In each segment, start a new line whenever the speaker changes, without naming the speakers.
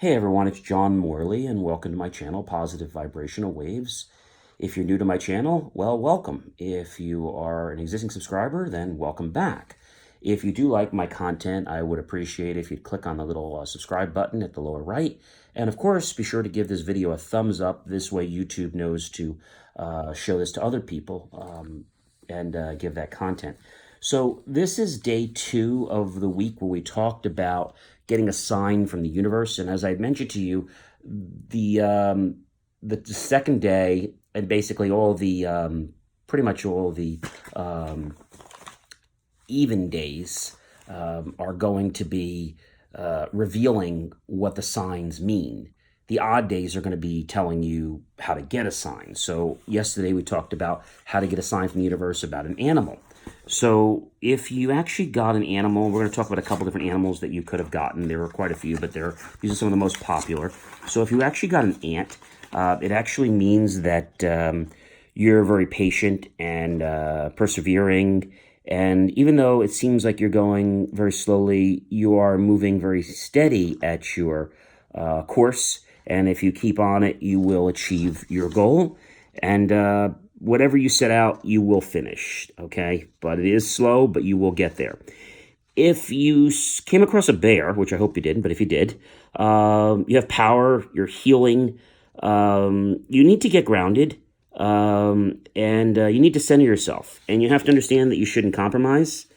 Hey everyone, it's John Morley, and welcome to my channel, Positive Vibrational Waves. If you're new to my channel, well, welcome. If you are an existing subscriber, then welcome back. If you do like my content, I would appreciate if you'd click on the little subscribe button at the lower right. And of course, be sure to give this video a thumbs up. This way YouTube knows to show this to other people and give that content. So this is day 2 of the week where we talked about getting a sign from the universe. And as I mentioned to you, the second day and basically all the pretty much all the even days are going to be revealing what the signs mean. The odd days are going to be telling you how to get a sign. So yesterday we talked about how to get a sign from the universe about an animal. So if you actually got an animal, we're going to talk about a couple different animals that you could have gotten. There were quite a few, but these are some of the most popular. So if you actually got an ant, it actually means that you're very patient and persevering. And even though it seems like you're going very slowly, you are moving very steady at your course. And if you keep on it, you will achieve your goal. And whatever you set out, you will finish, okay? But it is slow, but you will get there. If you came across a bear, which I hope you didn't, but if you did, you have power, you're healing, you need to get grounded, and you need to center yourself. And you have to understand that you shouldn't compromise,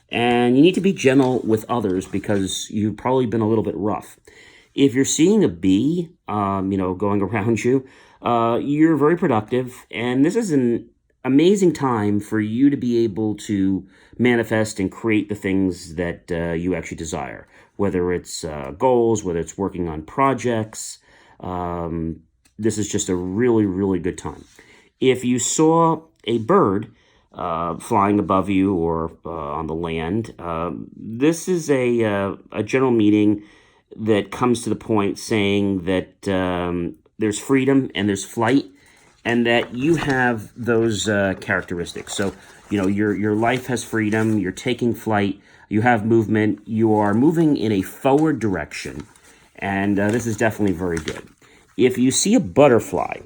and you need to be gentle with others because you've probably been a little bit rough. If you're seeing a bee, going around you, you're very productive, and this is an amazing time for you to be able to manifest and create the things that you actually desire, whether it's goals, whether it's working on projects. This is just a really, really good time. If you saw a bird flying above you or on the land, this is a general meaning that comes to the point saying that there's freedom and there's flight, and that you have those characteristics. So, your life has freedom, you're taking flight, you have movement, you are moving in a forward direction, and this is definitely very good. If you see a butterfly,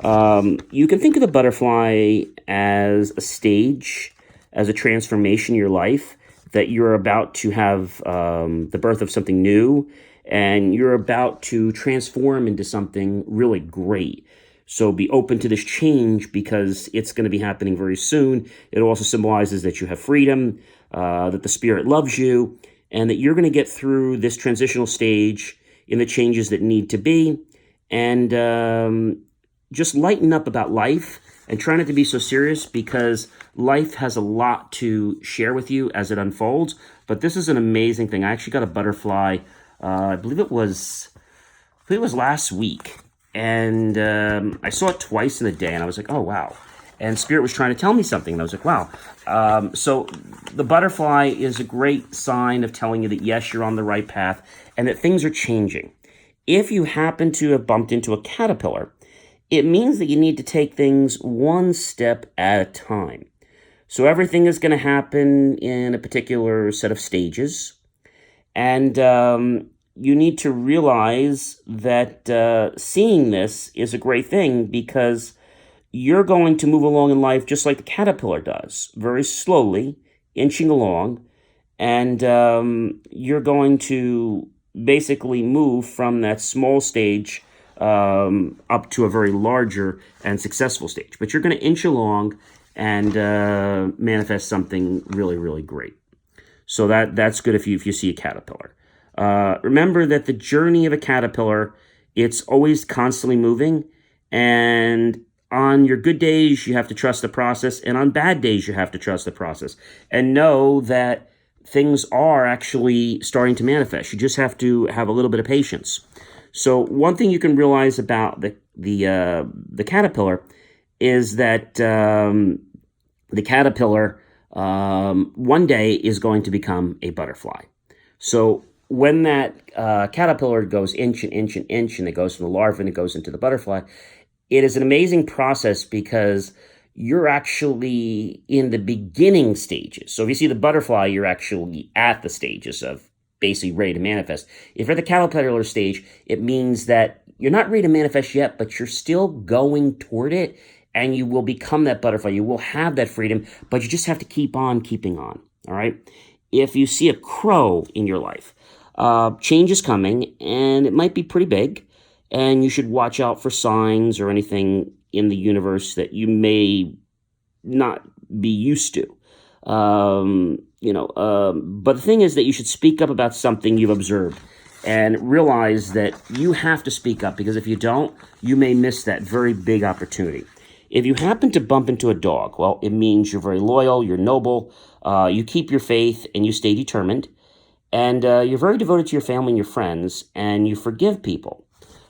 you can think of the butterfly as a stage, as a transformation in your life, that you're about to have the birth of something new, and you're about to transform into something really great. So be open to this change because it's going to be happening very soon. It also symbolizes that you have freedom, that the spirit loves you, and that you're going to get through this transitional stage in the changes that need to be. And just lighten up about life and try not to be so serious because life has a lot to share with you as it unfolds. But this is an amazing thing. I actually got a butterfly, I believe it was last week. And I saw it twice in a day, and I was like, oh, wow. And Spirit was trying to tell me something, and I was like, wow. So the butterfly is a great sign of telling you that, yes, you're on the right path and that things are changing. If you happen to have bumped into a caterpillar, it means that you need to take things one step at a time. So everything is going to happen in a particular set of stages. And you need to realize that seeing this is a great thing because you're going to move along in life just like the caterpillar does, very slowly, inching along. And you're going to basically move from that small stage up to a very larger and successful stage. But you're going to inch along and manifest something really, really great. So that's good if you see a caterpillar. Remember that the journey of a caterpillar, it's always constantly moving. And on your good days, you have to trust the process. And on bad days, you have to trust the process. And know that things are actually starting to manifest. You just have to have a little bit of patience. So one thing you can realize about the caterpillar is that the caterpillar one day is going to become a butterfly. So when that caterpillar goes inch and inch and inch, and it goes from the larva and it goes into the butterfly, it is an amazing process because you're actually in the beginning stages. So if you see the butterfly, you're actually at the stages of basically ready to manifest. If you're at the caterpillar stage, it means that you're not ready to manifest yet, but you're still going toward it, and you will become that butterfly. You will have that freedom, but you just have to keep on keeping on. All right. If you see a crow in your life, change is coming, and it might be pretty big, and you should watch out for signs or anything in the universe that you may not be used to. But the thing is that you should speak up about something you've observed and realize that you have to speak up, because if you don't, you may miss that very big opportunity. If you happen to bump into a dog, well, it means you're very loyal, you're noble, you keep your faith, and you stay determined, and you're very devoted to your family and your friends, and you forgive people.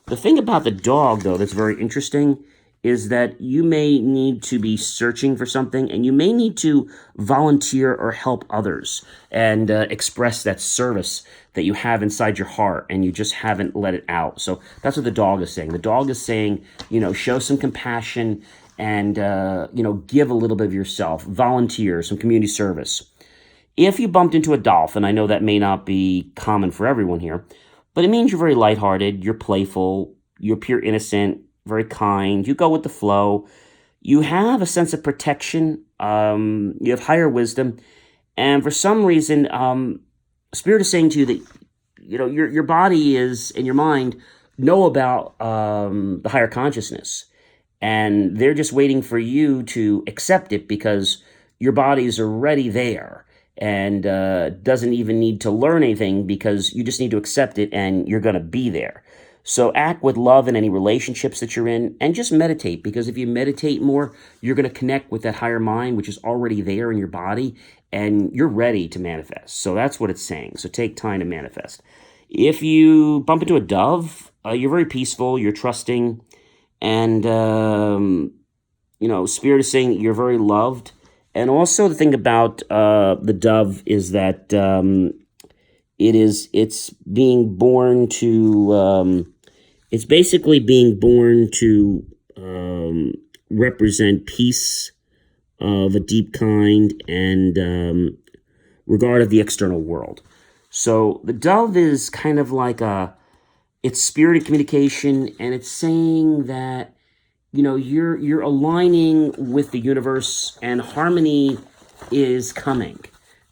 The thing about the dog, though, that's very interesting is that you may need to be searching for something, and you may need to volunteer or help others and express that service that you have inside your heart, and you just haven't let it out. So that's what the dog is saying. The dog is saying, show some compassion and, give a little bit of yourself, volunteer, some community service. If you bumped into a dolphin, I know that may not be common for everyone here, but it means you're very lighthearted, you're playful, you're pure innocent, very kind, you go with the flow, you have a sense of protection, you have higher wisdom, and for some reason, Spirit is saying to you that, your body is and your mind know about the higher consciousness, and they're just waiting for you to accept it, because your body is already there and doesn't even need to learn anything, because you just need to accept it and you're going to be there. So act with love in any relationships that you're in, and just meditate, because if you meditate more, you're going to connect with that higher mind, which is already there in your body, and you're ready to manifest. So that's what it's saying. So take time to manifest. If you bump into a dove, you're very peaceful, you're trusting, and, Spirit is saying that you're very loved. And also the thing about the dove is that it's being born to, it's basically being born to represent peace of a deep kind and regard of the external world. So the dove is kind of like it's spirited communication, and it's saying that, you're aligning with the universe, and harmony is coming.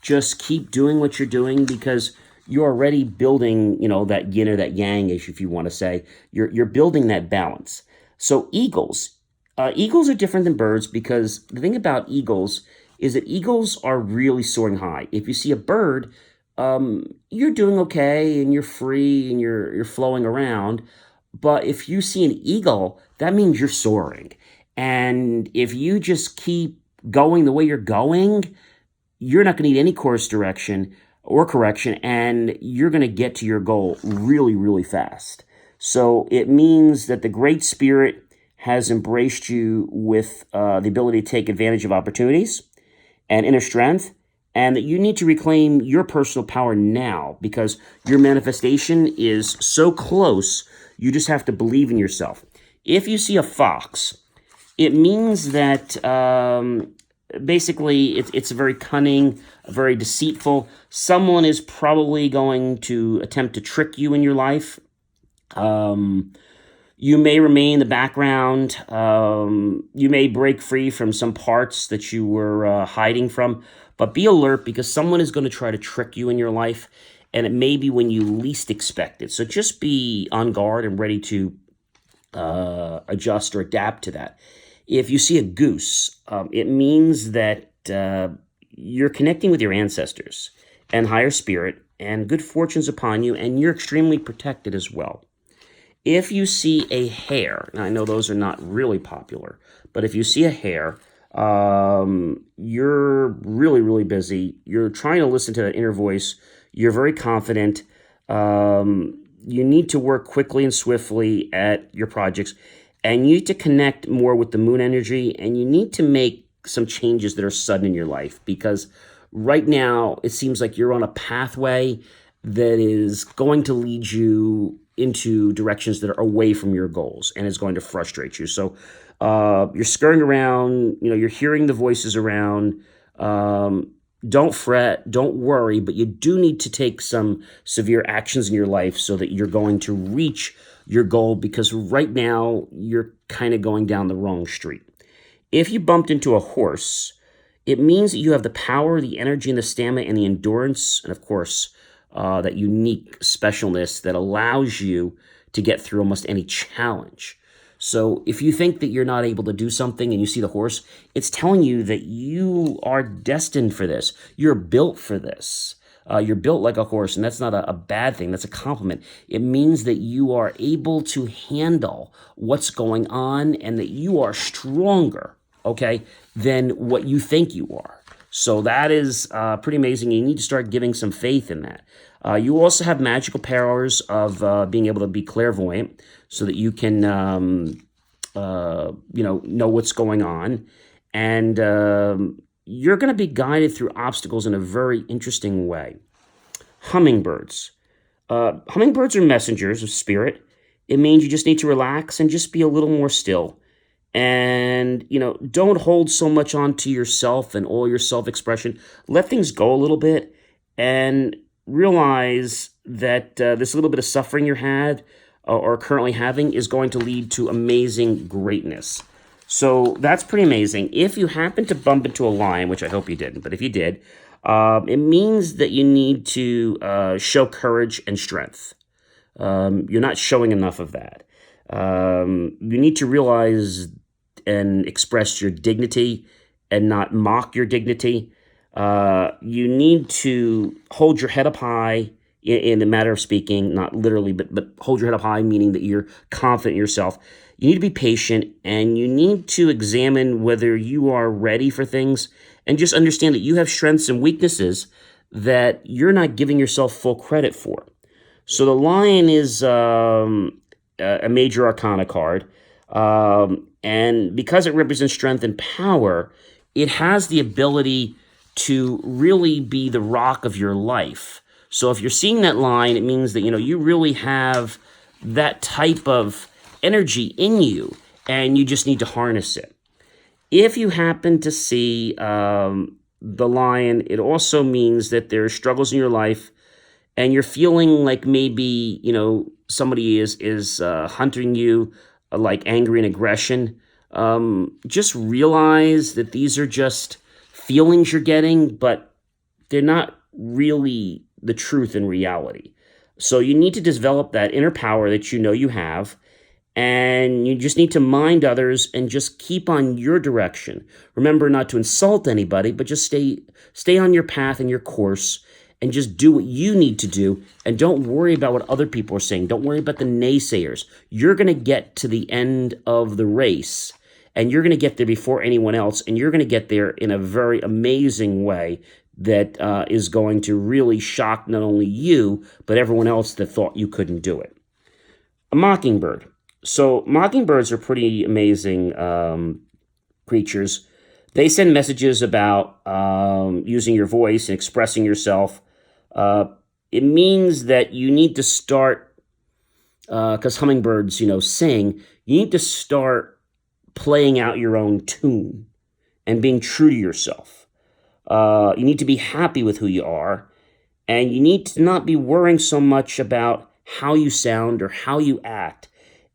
Just keep doing what you're doing, because you're already building, that yin or that yang, if you want to say. You're building that balance. So eagles are different than birds, because the thing about eagles is that eagles are really soaring high. If you see a bird, you're doing okay, and you're free, and you're flowing around. But if you see an eagle, that means you're soaring. And if you just keep going the way you're going, you're not going to need any course direction or correction, and you're going to get to your goal really, really fast. So it means that the Great Spirit has embraced you with the ability to take advantage of opportunities and inner strength, and that you need to reclaim your personal power now, because your manifestation is so close. You just have to believe in yourself. If you see a fox, it means that basically it's very cunning, very deceitful. Someone is probably going to attempt to trick you in your life. You may remain in the background. You may break free from some parts that you were hiding from. But be alert, because someone is going to try to trick you in your life, and it may be when you least expect it. So just be on guard and ready to adjust or adapt to that. If you see a goose, it means that you're connecting with your ancestors and higher spirit, and good fortune's upon you, and you're extremely protected as well. If you see a hare, now I know those are not really popular, but if you see a hare, you're really, really busy. You're trying to listen to that inner voice. You're very confident. You need to work quickly and swiftly at your projects, and you need to connect more with the moon energy, and you need to make some changes that are sudden in your life, because right now it seems like you're on a pathway that is going to lead you into directions that are away from your goals, and is going to frustrate you. So you're scurrying around, you're hearing the voices around. don't fret, don't worry, but you do need to take some severe actions in your life so that you're going to reach your goal, because right now you're kind of going down the wrong street. If you bumped into a horse, it means that you have the power, the energy, and the stamina, and the endurance, and of course, that unique specialness that allows you to get through almost any challenge. So if you think that you're not able to do something and you see the horse, it's telling you that you are destined for this. You're built for this. You're built like a horse, and that's not a bad thing. That's a compliment. It means that you are able to handle what's going on and that you are stronger, okay, than what you think you are. So that is pretty amazing. You need to start giving some faith in that. You also have magical powers of being able to be clairvoyant, so that you can, know what's going on, and you're going to be guided through obstacles in a very interesting way. Hummingbirds. Hummingbirds are messengers of spirit. It means you just need to relax and just be a little more still. And, don't hold so much onto yourself and all your self-expression. Let things go a little bit and realize that this little bit of suffering you had or currently having is going to lead to amazing greatness. So that's pretty amazing. If you happen to bump into a lion, which I hope you didn't, but if you did, it means that you need to show courage and strength. You're not showing enough of that. You need to realize and express your dignity and not mock your dignity. You need to hold your head up high in the matter of speaking, not literally, but hold your head up high, meaning that you're confident in yourself. You need to be patient, and you need to examine whether you are ready for things, and just understand that you have strengths and weaknesses that you're not giving yourself full credit for. So the lion is a major arcana card, and because it represents strength and power, it has the ability to really be the rock of your life. So if you're seeing that line, it means that, you really have that type of energy in you, and you just need to harness it. If you happen to see the lion, it also means that there are struggles in your life, and you're feeling like maybe, somebody is hunting you, like anger and aggression. Just realize that these are just feelings you're getting, but they're not really the truth in reality. So you need to develop that inner power that you have, and you just need to mind others and just keep on your direction. Remember not to insult anybody, but just stay on your path and your course, and just do what you need to do, and don't worry about what other people are saying. Don't worry about the naysayers. You're going to get to the end of the race, and you're going to get there before anyone else, and you're going to get there in a very amazing way that is going to really shock not only you, but everyone else that thought you couldn't do it. A mockingbird. So mockingbirds are pretty amazing creatures. They send messages about using your voice and expressing yourself. It means that you need to start, because hummingbirds, sing, you need to start playing out your own tune and being true to yourself. You need to be happy with who you are, and you need to not be worrying so much about how you sound or how you act,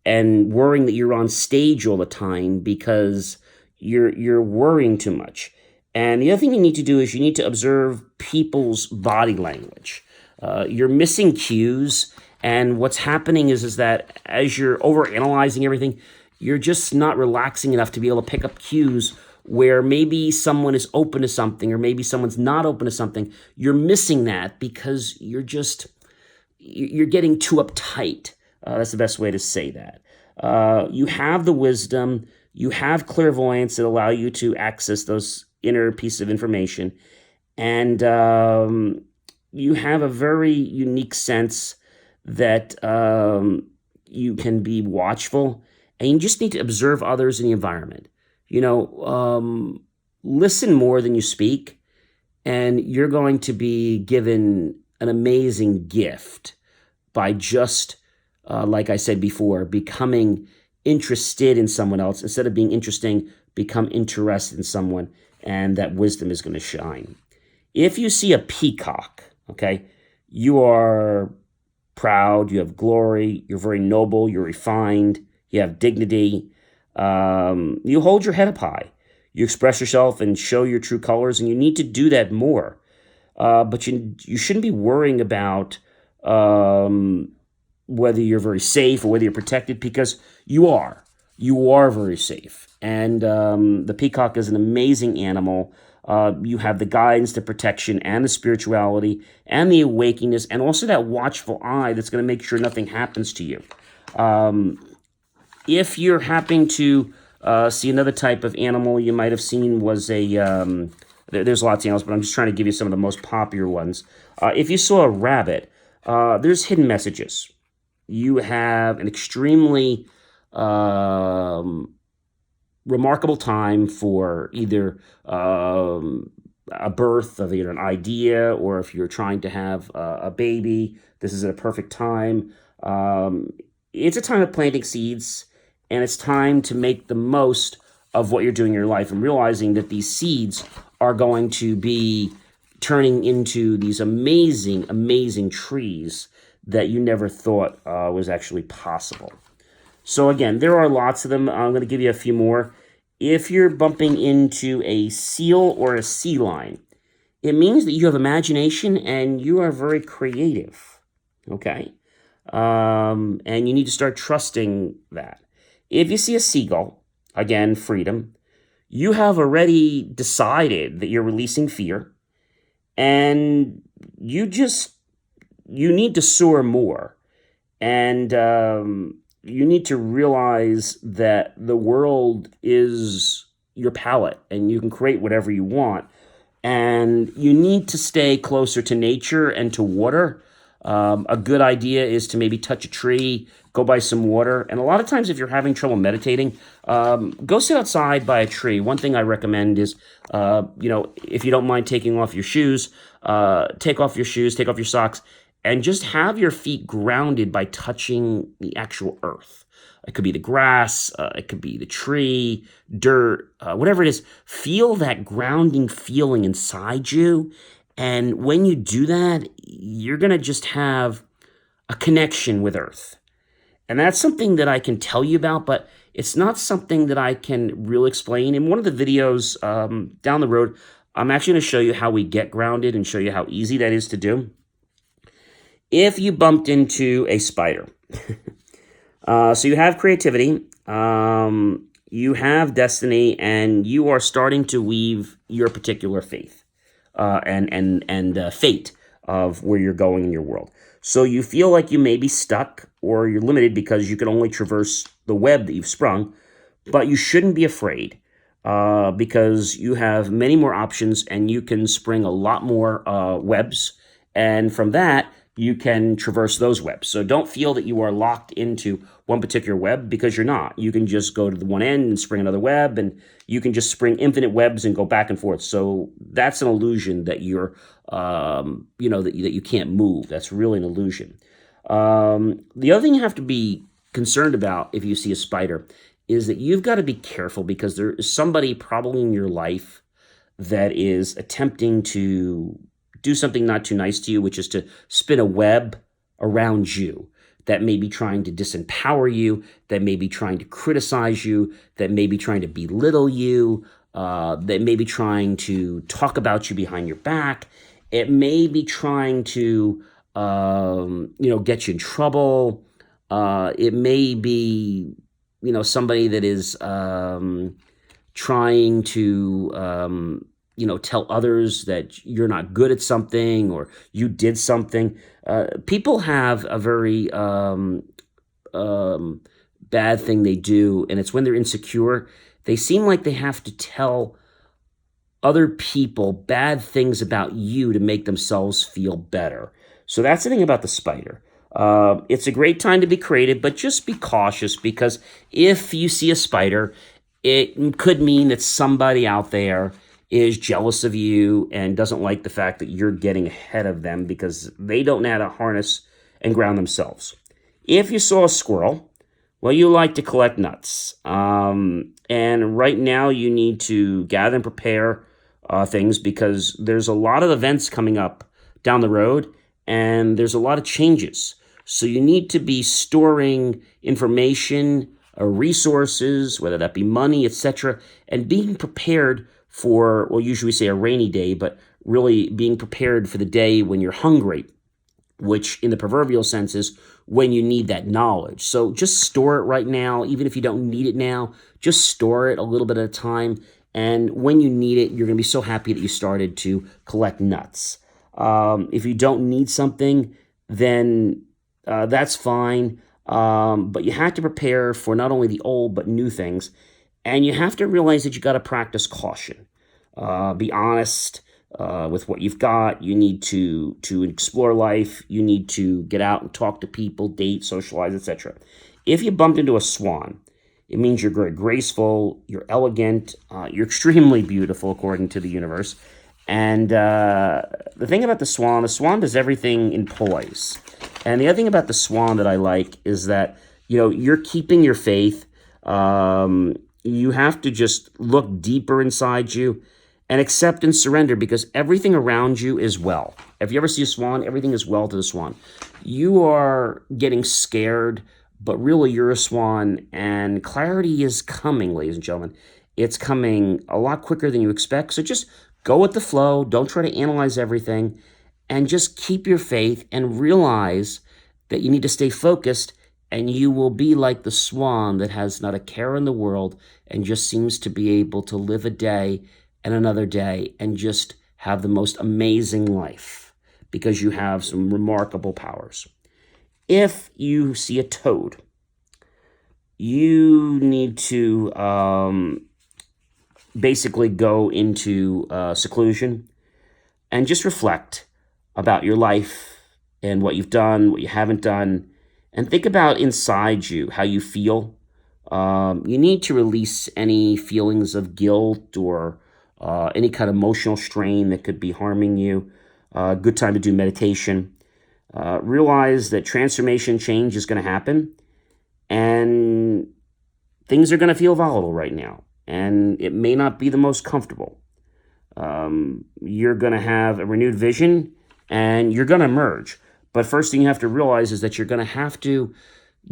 and worrying that you're on stage all the time because you're worrying too much. And the other thing you need to do is you need to observe people's body language. You're missing cues, and what's happening is that as you're overanalyzing everything, you're just not relaxing enough to be able to pick up cues where maybe someone is open to something or maybe someone's not open to something. You're missing that because you're getting too uptight. That's the best way to say that. You have the wisdom, you have clairvoyance that allow you to access those inner pieces of information, and you have a very unique sense that you can be watchful, and you just need to observe others in the environment. Listen more than you speak, and you're going to be given an amazing gift by just, like I said before, becoming interested in someone else. Instead of being interesting, become interested in someone, and that wisdom is going to shine. If you see a peacock, okay, you are proud, you have glory, you're very noble, you're refined, you have dignity, you hold your head up high, you express yourself and show your true colors, and you need to do that more. But you shouldn't be worrying about whether you're very safe or whether you're protected, because you are. You are very safe. And the peacock is an amazing animal. You have the guidance, the protection, and the spirituality, and the awakeness, and also that watchful eye that's going to make sure nothing happens to you. If you're happening to see another type of animal you might have seen was a, there's lots of animals, but I'm just trying to give you some of the most popular ones. If you saw a rabbit, there's hidden messages. You have an extremely remarkable time for either a birth of either an idea, or if you're trying to have a baby, this is a perfect time. It's a time of planting seeds, and it's time to make the most of what you're doing in your life and realizing that these seeds are going to be turning into these amazing, amazing trees that you never thought was actually possible. So again, there are lots of them. I'm going to give you a few more. If you're bumping into a seal or a sea lion, it means that you have imagination and you are very creative, okay? And you need to start trusting that. If you see a seagull, again, freedom, you have already decided that you're releasing fear, and you need to soar more. And you need to realize that the world is your palette and you can create whatever you want. And you need to stay closer to nature and to water. A good idea is to maybe touch a tree, go by some water. And a lot of times if you're having trouble meditating, go sit outside by a tree. One thing I recommend is, if you don't mind taking off your shoes, take off your shoes, take off your socks, and just have your feet grounded by touching the actual earth. It could be the grass, it could be the tree, dirt, whatever it is. Feel that grounding feeling inside you. And when you do that, you're going to just have a connection with earth. And that's something that I can tell you about, but it's not something that I can really explain. In one of the videos down the road, I'm actually going to show you how we get grounded and show you how easy that is to do. If you bumped into a spider, so you have creativity, you have destiny, and you are starting to weave your particular faith and fate of where you're going in your world. So you feel like you may be stuck or you're limited because you can only traverse the web that you've sprung, but you shouldn't be afraid because you have many more options and you can spring a lot more webs. And from that, you can traverse those webs. So don't feel that you are locked into one particular web, because you're not. You can just go to the one end and spring another web, and you can just spring infinite webs and go back and forth. So that's an illusion that you're, that you can't move. That's really an illusion. The other thing you have to be concerned about if you see a spider is that you've got to be careful, because there is somebody probably in your life that is attempting to do something not too nice to you, which is to spin a web around you, that may be trying to disempower you, that may be trying to criticize you, that may be trying to belittle you, that may be trying to talk about you behind your back. It may be trying to, get you in trouble. It may be, somebody that is trying to, tell others that you're not good at something or you did something. People have a very bad thing they do, and it's when they're insecure. They seem like they have to tell other people bad things about you to make themselves feel better. So that's the thing about the spider. It's a great time to be creative, but just be cautious, because if you see a spider, it could mean that somebody out there is jealous of you and doesn't like the fact that you're getting ahead of them because they don't know how to harness and ground themselves. If you saw a squirrel, well, you like to collect nuts. And right now you need to gather and prepare things because there's a lot of events coming up down the road and there's a lot of changes. So you need to be storing information, resources, whether that be money, etc., and being prepared for, well, usually we say a rainy day, but really being prepared for the day when you're hungry, which in the proverbial sense is when you need that knowledge. So just store it right now, even if you don't need it now, just store it a little bit at a time. And when you need it, you're going to be so happy that you started to collect nuts. If you don't need something, then that's fine. But you have to prepare for not only the old, but new things. And you have to realize that you got to practice caution. Be honest with what you've got. You need to explore life. You need to get out and talk to people, date, socialize, etc. If you bumped into a swan, it means you're very graceful, you're elegant, you're extremely beautiful according to the universe. And the thing about the swan does everything in poise. And the other thing about the swan that I like is that, you're keeping your faith. You have to just look deeper inside you and accept and surrender because everything around you is well. If you ever see a swan, everything is well to the swan. You are getting scared, but really you're a swan, and clarity is coming, ladies and gentlemen. It's coming a lot quicker than you expect. So just go with the flow. Don't try to analyze everything, and just keep your faith and realize that you need to stay focused, and you will be like the swan that has not a care in the world and just seems to be able to live a day and another day and just have the most amazing life because you have some remarkable powers. If you see a toad, you need to basically go into seclusion and just reflect about your life and what you've done, what you haven't done, and think about inside you how you feel. You need to release any feelings of guilt or any kind of emotional strain that could be harming you. Good time to do meditation. Realize that transformation change is going to happen, and things are going to feel volatile right now, and it may not be the most comfortable. You're going to have a renewed vision, and you're going to emerge. But first thing you have to realize is that you're going to have to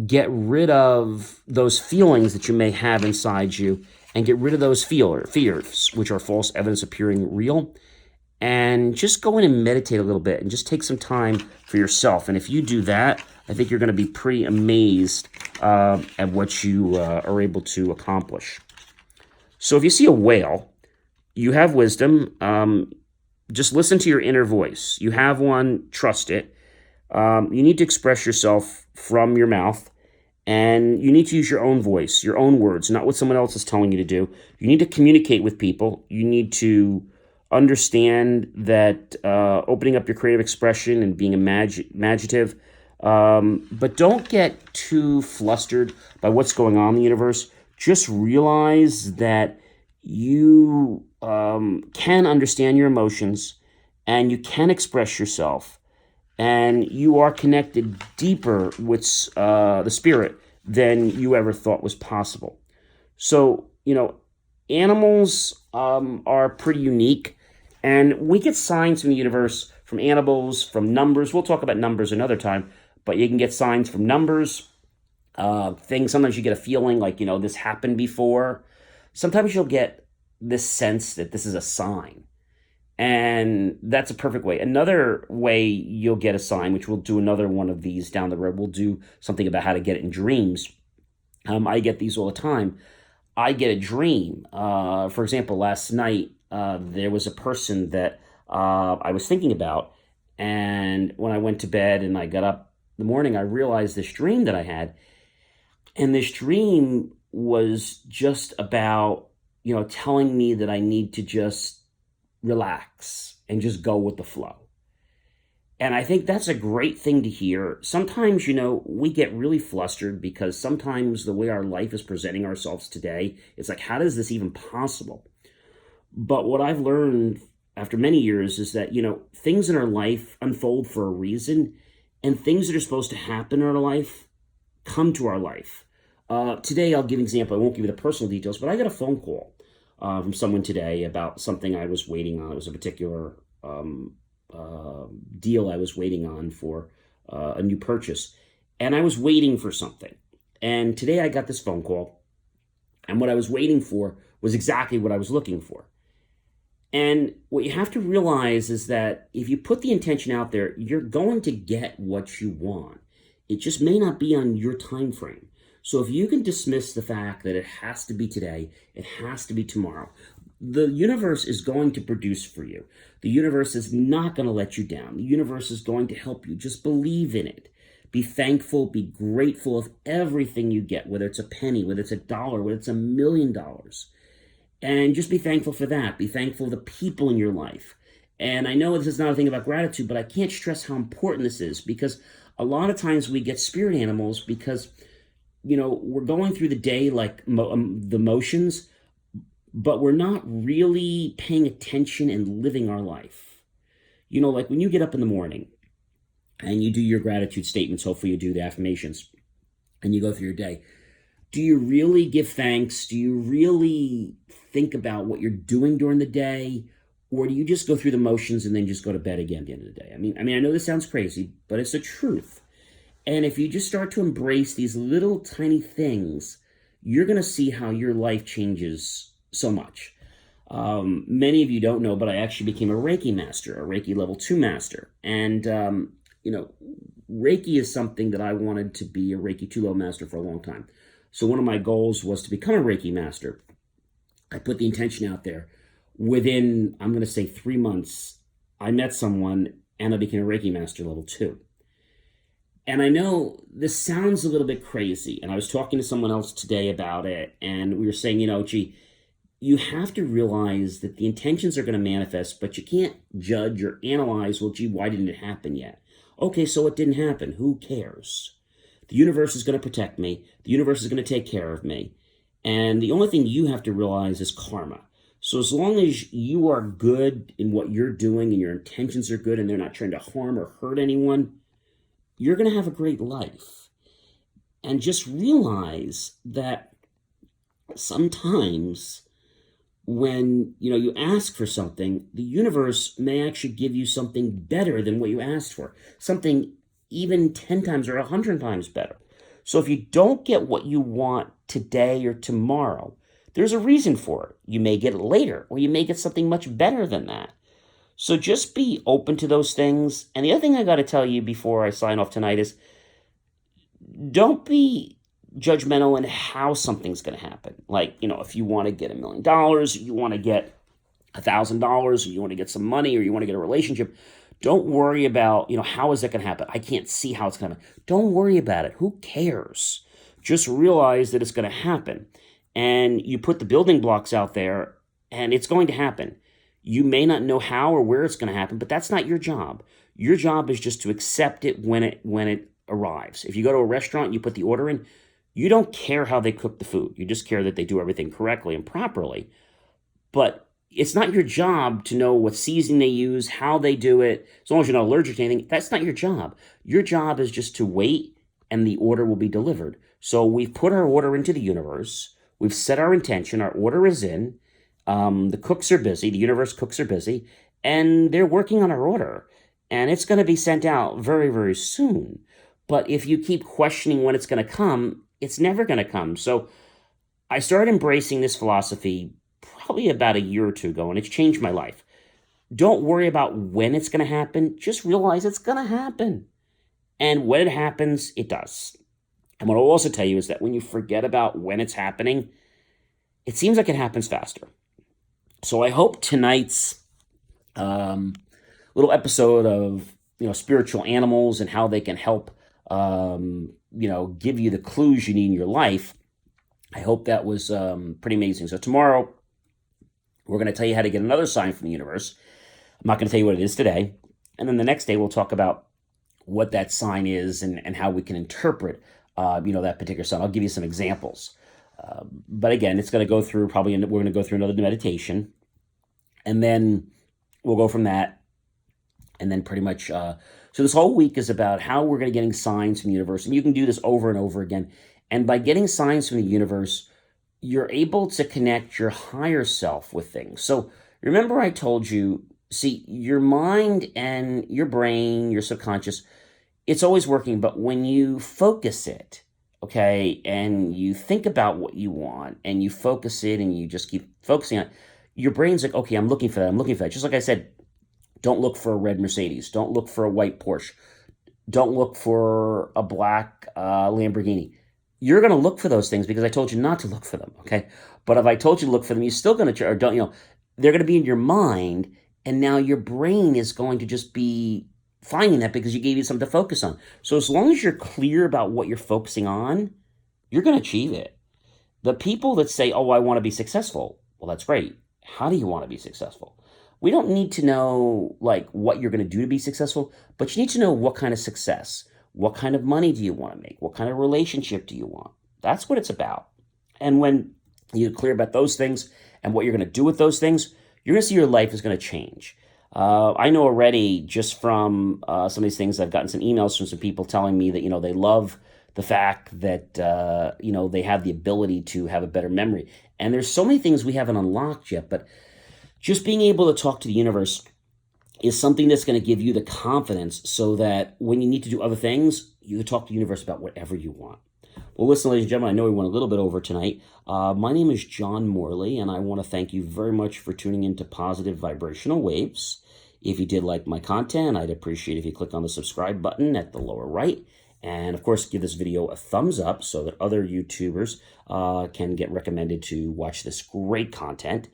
get rid of those feelings that you may have inside you and get rid of those fears, which are false evidence appearing real. And just go in and meditate a little bit and just take some time for yourself. And if you do that, I think you're going to be pretty amazed at what you are able to accomplish. So if you see a whale, you have wisdom. Just listen to your inner voice. You have one, trust it. You need to express yourself from your mouth, and you need to use your own voice, your own words, not what someone else is telling you to do. You need to communicate with people. You need to understand that opening up your creative expression and being imaginative, but don't get too flustered by what's going on in the universe. Just realize that you can understand your emotions and you can express yourself, and you are connected deeper with the spirit than you ever thought was possible. So, animals are pretty unique, and we get signs from the universe, from animals, from numbers. We'll talk about numbers another time, but you can get signs from numbers, things. Sometimes you get a feeling like, this happened before. Sometimes you'll get this sense that this is a sign. And that's a perfect way. Another way you'll get a sign, which we'll do another one of these down the road, we'll do something about how to get it in dreams. I get these all the time. I get a dream. For example, last night, there was a person that I was thinking about. And when I went to bed and I got up in the morning, I realized this dream that I had. And this dream was just about, telling me that I need to just relax and just go with the flow. And I think that's a great thing to hear. Sometimes, we get really flustered because sometimes the way our life is presenting ourselves today, it's like, how is this even possible? But what I've learned after many years is that, things in our life unfold for a reason, and things that are supposed to happen in our life come to our life. Today, I'll give an example. I won't give you the personal details, but I got a phone call from someone today about something I was waiting on. It was a particular deal I was waiting on for a new purchase. And I was waiting for something. And today I got this phone call, and what I was waiting for was exactly what I was looking for. And what you have to realize is that if you put the intention out there, you're going to get what you want. It just may not be on your time frame. So if you can dismiss the fact that it has to be today, it has to be tomorrow, the universe is going to produce for you. The universe is not going to let you down. The universe is going to help you. Just believe in it. Be thankful, be grateful of everything you get, whether it's a penny, whether it's $1, whether it's $1,000,000. And just be thankful for that. Be thankful for the people in your life. And I know this is not a thing about gratitude, but I can't stress how important this is, because a lot of times we get spirit animals because, we're going through the day like the motions, but we're not really paying attention and living our life. Like when you get up in the morning and you do your gratitude statements, hopefully you do the affirmations, and you go through your day, do you really give thanks? Do you really think about what you're doing during the day? Or do you just go through the motions and then just go to bed again at the end of the day? I mean, I know this sounds crazy, but it's the truth. And if you just start to embrace these little tiny things, you're going to see how your life changes so much. Many of you don't know, but I actually became a Reiki master, a Reiki level 2 master. And, Reiki is something that I wanted to be a Reiki 2 level master for a long time. So one of my goals was to become a Reiki master. I put the intention out there. Within, I'm going to say 3 months, I met someone and I became a Reiki master level 2. And I know this sounds a little bit crazy. And I was talking to someone else today about it. And we were saying, you have to realize that the intentions are going to manifest, but you can't judge or analyze, why didn't it happen yet? Okay, so it didn't happen. Who cares? The universe is going to protect me. The universe is going to take care of me. And the only thing you have to realize is karma. So as long as you are good in what you're doing and your intentions are good and they're not trying to harm or hurt anyone, you're going to have a great life. And just realize that sometimes when you ask for something, the universe may actually give you something better than what you asked for, something even 10 times or 100 times better. So if you don't get what you want today or tomorrow, there's a reason for it. You may get it later, or you may get something much better than that. So just be open to those things. And the other thing I got to tell you before I sign off tonight is, don't be judgmental in how something's going to happen. Like, if you want to get $1,000,000, you want to get $1,000, or you want to get some money, or you want to get a relationship, don't worry about, how is that going to happen? I can't see how it's going to happen. Don't worry about it. Who cares? Just realize that it's going to happen. And you put the building blocks out there, and it's going to happen. You may not know how or where it's going to happen, but that's not your job. Your job is just to accept it when it arrives. If you go to a restaurant and you put the order in, you don't care how they cook the food. You just care that they do everything correctly and properly. But it's not your job to know what seasoning they use, how they do it. As long as you're not allergic to anything, that's not your job. Your job is just to wait, and the order will be delivered. So we've put our order into the universe. We've set our intention. Our order is in. The cooks are busy. The universe cooks are busy. And they're working on our order. And it's going to be sent out very, very soon. But if you keep questioning when it's going to come, it's never going to come. So I started embracing this philosophy probably about a year or two ago, and it's changed my life. Don't worry about when it's going to happen. Just realize it's going to happen. And when it happens, it does. And what I'll also tell you is that when you forget about when it's happening, it seems like it happens faster. So I hope tonight's little episode of spiritual animals and how they can help give you the clues you need in your life. I hope that was pretty amazing. So tomorrow, we're going to tell you how to get another sign from the universe. I'm not going to tell you what it is today. And then the next day, we'll talk about what that sign is and how we can interpret, that particular sign. I'll give you some examples. But again, it's going to go through we're going to go through another meditation. And then we'll go from that. And then pretty much, so this whole week is about how we're going to getting signs from the universe. And you can do this over and over again. And by getting signs from the universe, you're able to connect your higher self with things. So remember I told you, see, your mind and your brain, your subconscious, it's always working, but when you focus it, okay, and you think about what you want and you focus it and you just keep focusing on it, your brain's like, okay, I'm looking for that. I'm looking for that. Just like I said, don't look for a red Mercedes. Don't look for a white Porsche. Don't look for a black Lamborghini. You're going to look for those things because I told you not to look for them, okay? But if I told you to look for them, you're still going to, or don't, they're going to be in your mind, and now your brain is going to just be finding that because you gave it something to focus on. So as long as you're clear about what you're focusing on, you're going to achieve it. The people that say, oh, I want to be successful, well, that's great. How do you want to be successful? We don't need to know like what you're going to do to be successful, but you need to know what kind of success. What kind of money do you want to make? What kind of relationship do you want? That's what it's about. And when you're clear about those things and what you're going to do with those things, you're going to see your life is going to change. I know already just from some of these things, I've gotten some emails from some people telling me that, they love the fact that, they have the ability to have a better memory. And there's so many things we haven't unlocked yet, but just being able to talk to the universe is something that's going to give you the confidence so that when you need to do other things, you can talk to the universe about whatever you want. Well, listen, ladies and gentlemen, I know we went a little bit over tonight. My name is John Morley, and I want to thank you very much for tuning into Positive Vibrational Waves. If you did like my content, I'd appreciate if you click on the subscribe button at the lower right. And, of course, give this video a thumbs up so that other YouTubers can get recommended to watch this great content.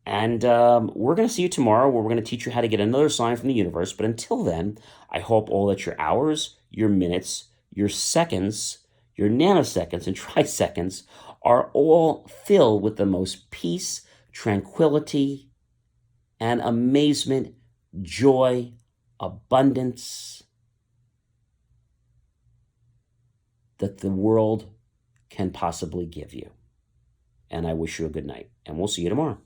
And we're going to see you tomorrow where we're going to teach you how to get another sign from the universe. But until then, I hope all that your hours, your minutes, your seconds, your nanoseconds, and triseconds are all filled with the most peace, tranquility, and amazement, joy, abundance that the world can possibly give you. And I wish you a good night. And we'll see you tomorrow.